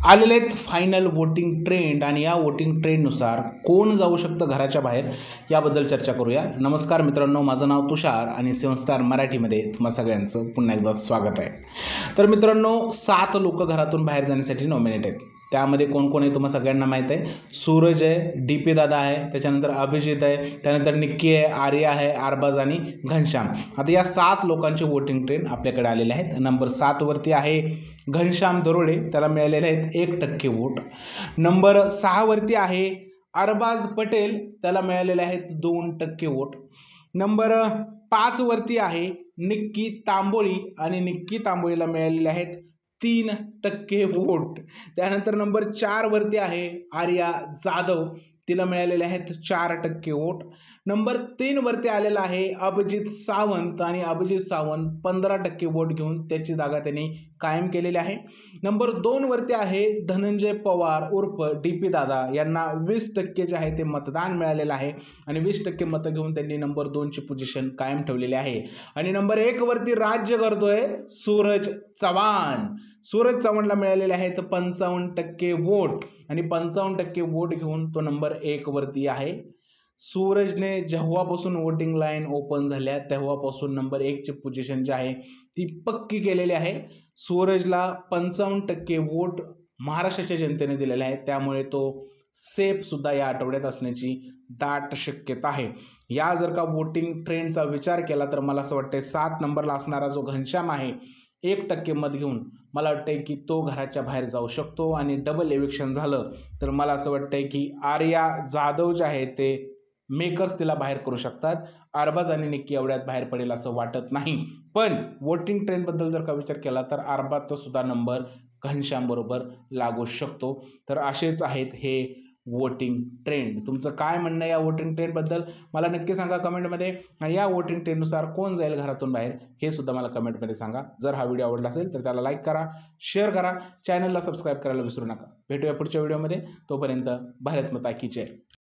आलेले आहेत final voting trend आणि या वोटिंग ट्रेंडनुसार कोण जाऊ शकतं घराच्या बाहेर याबद्दल चर्चा करूया। नमस्कार मित्रांनो, माझं नाव तुषार आणि सेव्हन मराठीमध्ये तुम्हा सगळ्यांचं पुन्हा एकदा स्वागत आहे। तर मित्रांनो, 7 लोक घरातून बाहेर जाण्यासाठी नॉमिनेट आहेत। त्यामध्ये कोण कोण आहे तुम्हा सगळ्यांना माहीत आहे। सूरज आहे, डीपी दादा आहे, त्याच्यानंतर अभिजित आहे, त्यानंतर निक्की आहे, आर्या आहे, अरबाज आणि घनश्याम। आता या 7 लोकांचे वोटिंग ट्रेंड आपल्याकडे आलेले आहेत। नंबर 7 वरती आहे घनश्याम दरोडे, त्याला मिळालेले आहेत 1% वोट। नंबर 6 वरती आहे अरबाज पटेल, त्याला मिळालेले आहेत 2% वोट। नंबर 5 वरती आहे निक्की तांबोळी आणि निक्की तांबोळीला मिळालेले आहेत 3% वोट। त्यानंतर नंबर 4 वरती आहे आर्या जाधव, तिला मिळालेले आहेत 4% वोट। नंबर 3 वरती आलेला आहे अभिजित सावंत आणि अभिजित सावंत 15% वोट घेऊन त्याची जागा त्यांनी कायम केलेली आहे। नंबर 2 वरती आहे धनंजय पवार उर्फ डीपी दादा, यांना 20% जे आहे ते मतदान मिळालेलं आहे आणि 20% मतं घेऊन त्यांनी नंबर 2 ची पोझिशन कायम ठेवलेली आहे। आणि नंबर 1 वरती राज्य करतोय सूरज चव्हाण। सूरज चव्हाणला मिळालेले आहेत 55% वोट आणि 55% वोट घेऊन तो नंबर 1 वरती आहे। सूरजने जेव्हापासून वोटिंग लाईन ओपन झाल्या तेव्हापासून नंबर 1 ची पोझिशन जी आहे ती पक्की केलेली आहे। सूरजला 55% वोट महाराष्ट्राच्या जनतेने दिलेले आहेत, त्यामुळे तो सेफ सुद्धा या आठवड्यात असण्याची दाट शक्यता आहे। या जर का वोटिंग ट्रेंडचा विचार केला तर मला असं वाटतंय 7 नंबरला असणारा जो घनश्याम आहे 1% मत घेऊन मला वाटतंय की तो घराच्या बाहेर जाऊ शकतो आणि डबल इलेक्शन झालं तर मला असं वाटतंय की आर्या जाधव जे आहे ते मेकर्स तिला बाहेर करू शकतात। अरबाज आणि निक्की एवढ्यात बाहेर पडेल असं वाटत नाही, पण वोटिंग ट्रेंड बद्दल जर का विचार केला तर अरबाजचा सुद्धा नंबर घनश्याम बरोबर लागू शकतो। तर असेच आहेत हे वोटिंग ट्रेंड। तुमचं काय म्हणणं आहे या वोटिंग ट्रेंड बद्दल मला नक्की सांगा कमेंटमध्ये, आणि या वोटिंग ट्रेंडनुसार कोण जाईल घरातून बाहेर हे सुद्धा मला कमेंटमध्ये सांगा। जर हा व्हिडिओ आवडला असेल तर त्याला लाईक करा, शेअर करा, चॅनलला सबस्क्राईब करायला विसरू नका। भेटूया पुढच्या व्हिडिओमध्ये, तोपर्यंत भारत माता की जय।